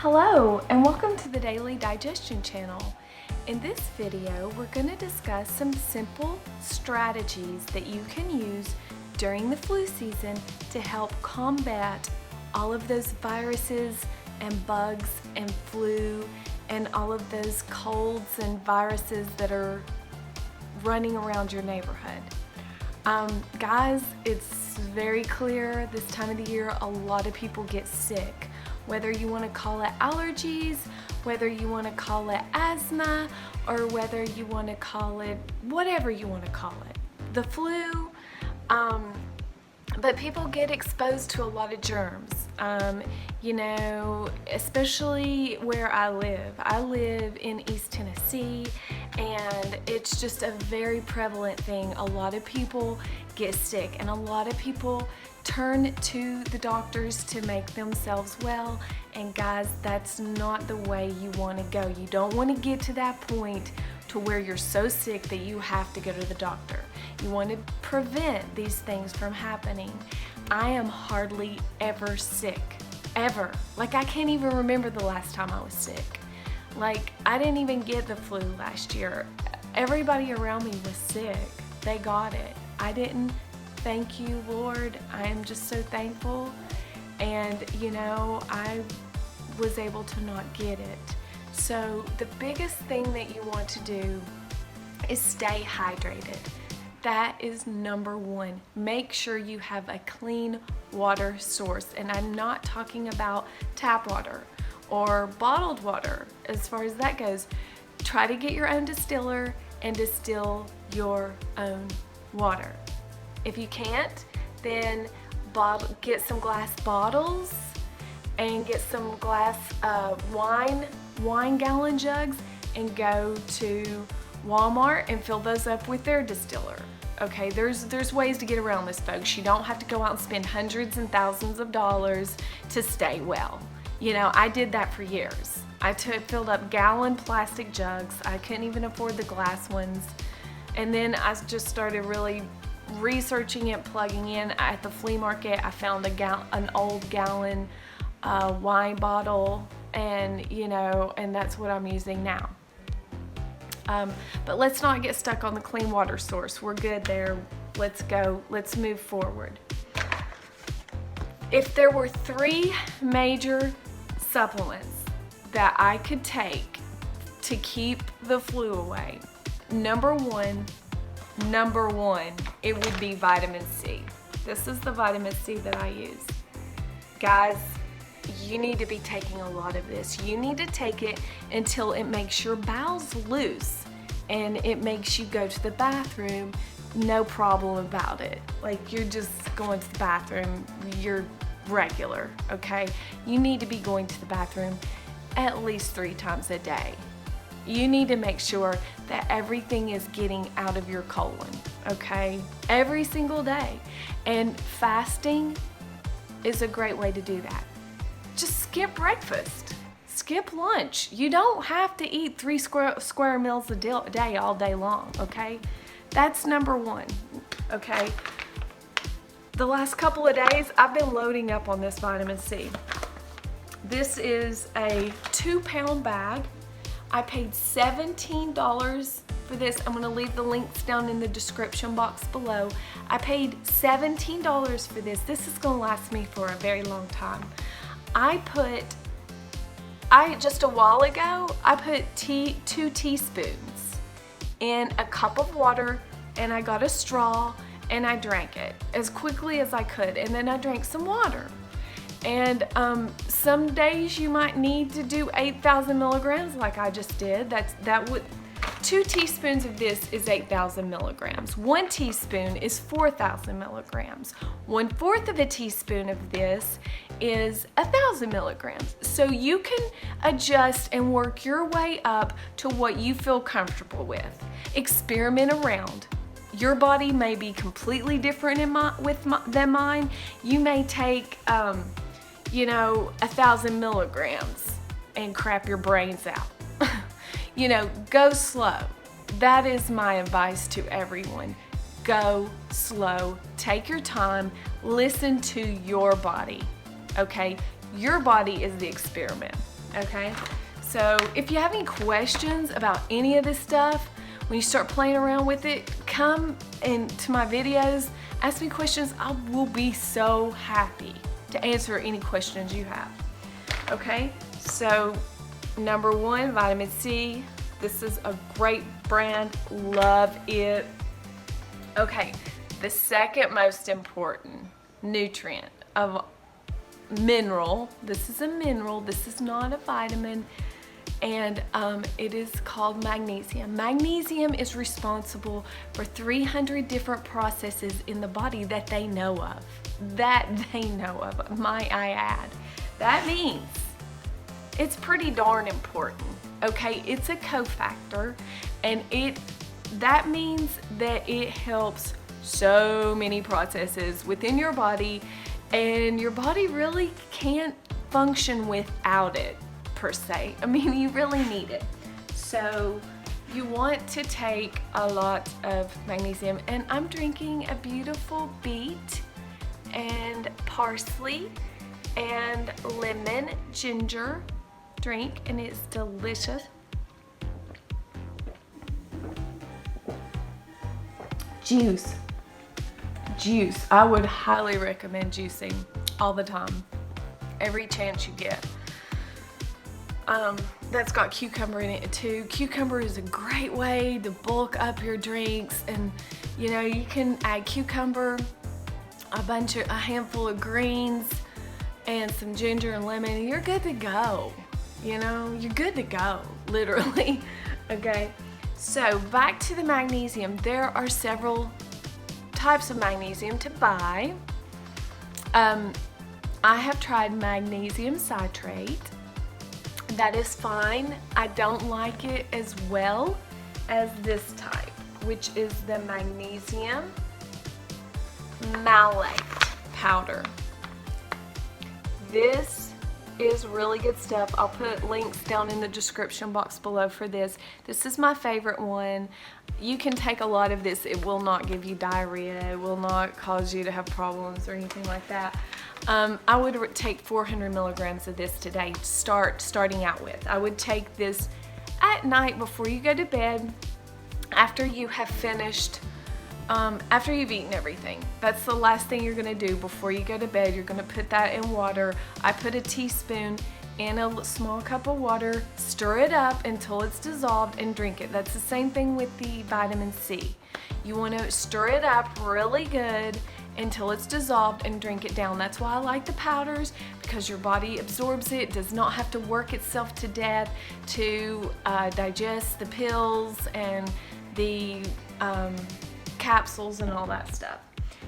Hello and welcome to the Daily Digestion channel. In this video, we're going to discuss some simple strategies that you can use during the flu season to help combat all of those viruses and bugs and flu and all of those colds and viruses that are running around your neighborhood. Guys, it's very clear this time of the year a lot of people get sick. Whether you want to call it allergies, whether you want to call it asthma, or whether you want to call it whatever you want to call it, the flu, but people get exposed to a lot of germs, especially where I live. I live in East Tennessee, and it's just a very prevalent thing. A lot of people get sick, and a lot of people turn to the doctors to make themselves well. And guys, that's not the way you want to go. You don't want to get to that point to where you're so sick that you have to go to the doctor. You want to prevent these things from happening. I am hardly ever sick, ever. Like, I can't even remember the last time I was sick. Like, I didn't even get the flu last year. Everybody around me was sick. They got it. I didn't. Thank you, Lord. I am just so thankful. And, I was able to not get it. So the biggest thing that you want to do is stay hydrated. That is number one. Make sure you have a clean water source. And I'm not talking about tap water or bottled water as far as that goes. Try to get your own distiller and distill your own water. If you can't, then get some glass bottles and get some glass wine gallon jugs and go to Walmart and fill those up with their distiller. Okay, there's ways to get around this, folks. You don't have to go out and spend hundreds and thousands of dollars to stay well. I did that for years. I filled up gallon plastic jugs. I couldn't even afford the glass ones. And then I just started really researching it, plugging in. At the flea market, I found an old gallon wine bottle, and and that's what I'm using now. But let's not get stuck on the clean water source. We're good there. Let's go. Let's move forward. If there were 3 major supplements that I could take to keep the flu away, number one, it would be vitamin C. This is the vitamin C that I use. Guys, you need to be taking a lot of this. You need to take it until it makes your bowels loose and it makes you go to the bathroom, no problem about it. Like, you're just going to the bathroom, you're regular, okay? You need to be going to the bathroom at least 3 times a day. You need to make sure that everything is getting out of your colon, okay? Every single day. And fasting is a great way to do that. Just skip breakfast, skip lunch. You don't have to eat 3 square meals a day all day long, okay? That's number one, okay? The last couple of days, I've been loading up on this vitamin C. This is a 2-pound bag. I paid $17 for this. I'm gonna leave the links down in the description box below. I paid $17 for this. This is gonna last me for a very long time. Just a while ago, I put 2 teaspoons in a cup of water, and I got a straw and I drank it as quickly as I could, and then I drank some water. And some days you might need to do 8,000 milligrams like I just did. 2 teaspoons of this is 8,000 milligrams. 1 teaspoon is 4,000 milligrams. 1/4 of a teaspoon of this is 1,000 milligrams. So you can adjust and work your way up to what you feel comfortable with. Experiment around. Your body may be completely different than mine. You may take 1,000 milligrams and crap your brains out. Go slow. That is my advice to everyone. Go slow. Take your time. Listen to your body, okay? Your body is the experiment. okay? So if you have any questions about any of this stuff, when you start playing around with it, come into my videos, ask me questions. I will be so happy to answer any questions you have, okay? So number 1, vitamin C. This is a great brand, love it. Okay, the second most important nutrient of mineral, this is a mineral, this is not a vitamin, and it is called magnesium. Magnesium is responsible for 300 different processes in the body that they know of. Might I add. That means it's pretty darn important, okay? It's a cofactor, and that means that it helps so many processes within your body, and your body really can't function without it, per se. I mean, you really need it. So you want to take a lot of magnesium, and I'm drinking a beautiful beet and parsley and lemon ginger drink, and it's delicious. Juice. I would highly recommend juicing all the time, every chance you get. That's got cucumber in it too. Cucumber is a great way to bulk up your drinks, and you know, you can add cucumber, a handful of greens, and some ginger and lemon, and you're good to go. You know, you're good to go, literally. Okay, so back to the magnesium. There are several types of magnesium to buy. I have tried magnesium citrate. That is fine. I don't like it as well as this type, which is the magnesium malate powder. This is really good stuff. I'll put links down in the description box below for this. This is my favorite one. You can take a lot of this. It will not give you diarrhea. It will not cause you to have problems or anything like that. I would take 400 milligrams of this today, starting out with. I would take this at night before you go to bed, after you have finished, after you've eaten everything. That's the last thing you're gonna do before you go to bed. You're gonna put that in water. I put a teaspoon in a small cup of water, stir it up until it's dissolved, and drink it. That's the same thing with the vitamin C. You wanna stir it up really good until it's dissolved and drink it down. That's why I like the powders, because your body absorbs it, does not have to work itself to death to digest the pills and the capsules and all that stuff.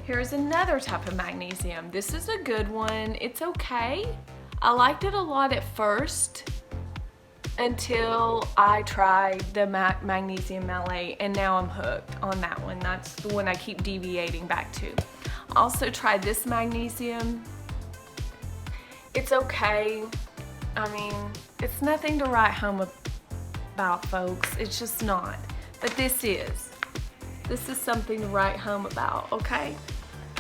Here's another type of magnesium. This is a good one. It's okay. I liked it a lot at first until I tried the Magnesium Malate, and now I'm hooked on that one. That's the one I keep deviating back to. I also tried this magnesium. It's okay. I mean, it's nothing to write home about, folks. It's just not. But this is something to write home about, okay?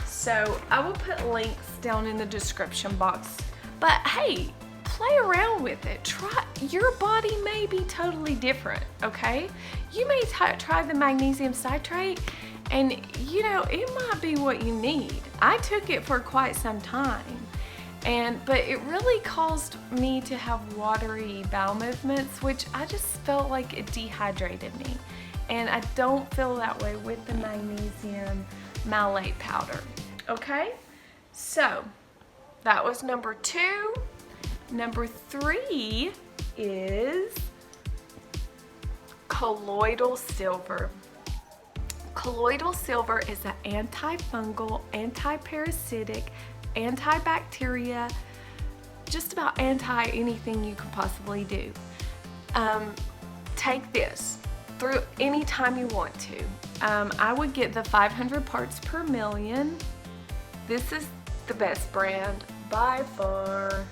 So I will put links down in the description box. But hey, play around with it. Try. Your body may be totally different, okay? You may try the magnesium citrate, and you know, it might be what you need. I took it for quite some time, but it really caused me to have watery bowel movements, which I just felt like it dehydrated me. And I don't feel that way with the magnesium malate powder, okay? So that was number 2. Number 3 is colloidal silver. Colloidal silver is an antifungal, antiparasitic, antibacteria, just about anything you could possibly do. Take this through any time you want to. I would get the 500 parts per million. This is the best brand by far.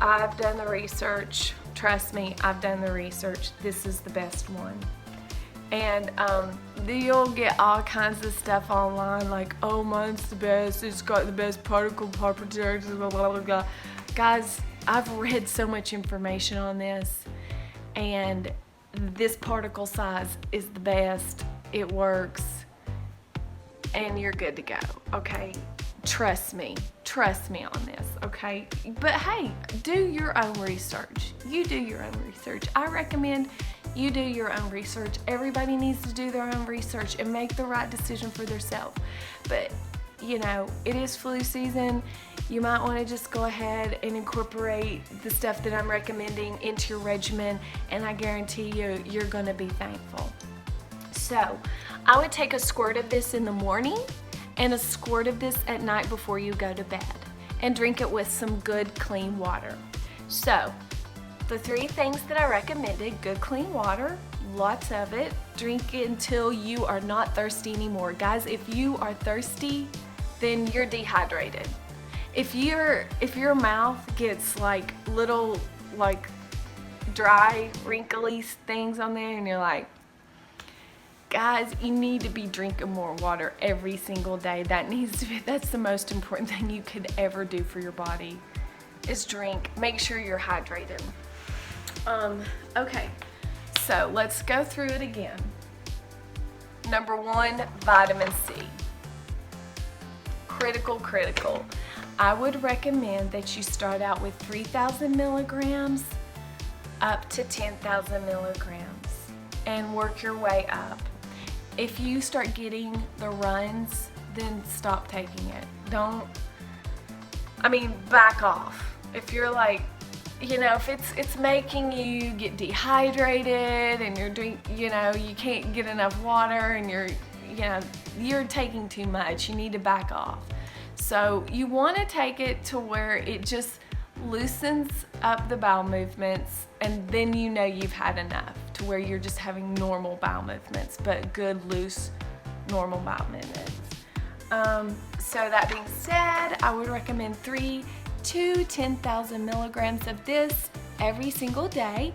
I've done the research. Trust me, I've done the research. This is the best one. And you'll get all kinds of stuff online like, oh, mine's the best. It's got the best particle properties, blah, blah, blah, blah. Guys, I've read so much information on this, and this particle size is the best. It works, and you're good to go, okay? Trust me on this, okay? But hey, do your own research. You do your own research. I recommend you do your own research. Everybody needs to do their own research and make the right decision for themselves. But you know, it is flu season. You might want to just go ahead and incorporate the stuff that I'm recommending into your regimen, and I guarantee you, you're gonna be thankful. So, I would take a squirt of this in the morning and a squirt of this at night before you go to bed, and drink it with some good clean water. So, the 3 things that I recommended: good clean water, lots of it, drink it until you are not thirsty anymore. Guys, if you are thirsty, then you're dehydrated. If your mouth gets like little like dry, wrinkly things on there, and you're like, guys, you need to be drinking more water every single day. That's the most important thing you could ever do for your body, is drink. Make sure you're hydrated. Okay, so let's go through it again. Number 1, vitamin C. Critical. I would recommend that you start out with 3,000 milligrams up to 10,000 milligrams and work your way up. If you start getting the runs, then stop taking it. Back off. If you're like, if it's making you get dehydrated and you can't get enough water and you're taking too much, you need to back off. So you want to take it to where it just loosens up the bowel movements, and then you've had enough to where you're just having normal bowel movements, but good, loose, normal bowel movements. So that being said, I would recommend 3 to 10,000 milligrams of this every single day.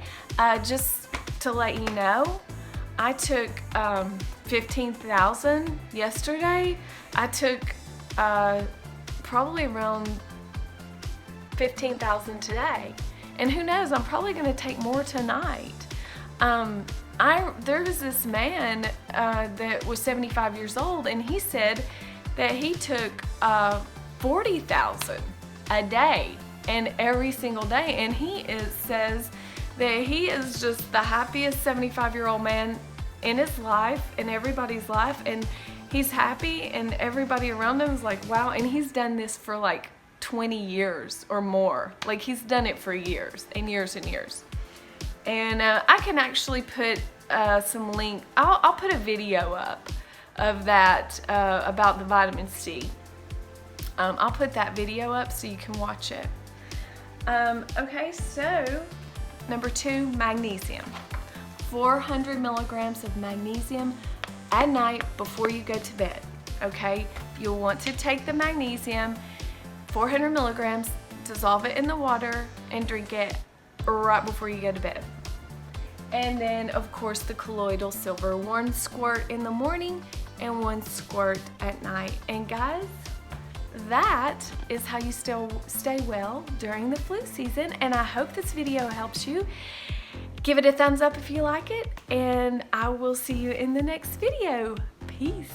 Just to let you know, I took 15,000 yesterday. I took probably around 15,000 today, and who knows, I'm probably going to take more tonight. There was this man that was 75 years old, and he said that he took 40,000 a day, and every single day, and says that he is just the happiest 75-year-old man in his life, in everybody's life, and he's happy, and everybody around him is like, wow. And he's done this for like 20 years or more. Like, he's done it for years and years and years. And I can actually put some link. I'll put a video up of that about the vitamin C. I'll put that video up so you can watch it. Okay, so number 2, magnesium. 400 milligrams of magnesium at night before you go to bed, okay? You'll want to take the magnesium, 400 milligrams, dissolve it in the water, and drink it right before you go to bed. And then, of course, the colloidal silver, 1 squirt in the morning and 1 squirt at night. And guys, that is how you still stay well during the flu season. And I hope this video helps you. Give it a thumbs up if you like it, and I will see you in the next video. Peace.